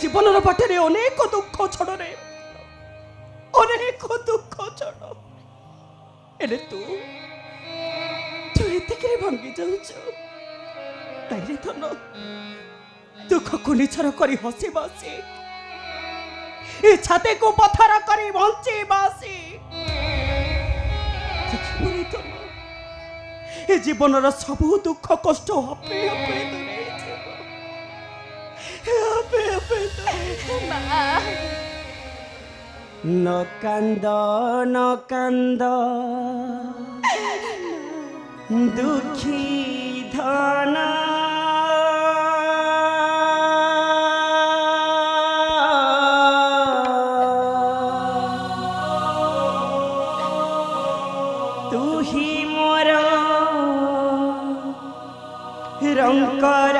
জীবনের বাটেরে অনেক দুঃখ ছড়রে অনেক দুঃখ ছড় এলে তুই এତିকে ভাঙ্গি যাচ্ছ তাই রে ধন দুঃখକୁ ନିଛର କରି ହସି ବସି ଏ ଛାତିକୁ ପଥର କରି ବଞ୍ଚି ବସି ଦେଖିବୁନି ଧନ ଏ ଜୀବନର ସବୁ ଦୁଃଖ କଷ୍ଟ ଆପେ ଆପେ ଦୂରେଇ ଯିବ ଆପେ ଆପେ ନ କାନ୍ଦ ଦୁଃଖୀ ଧନ রঙ্কর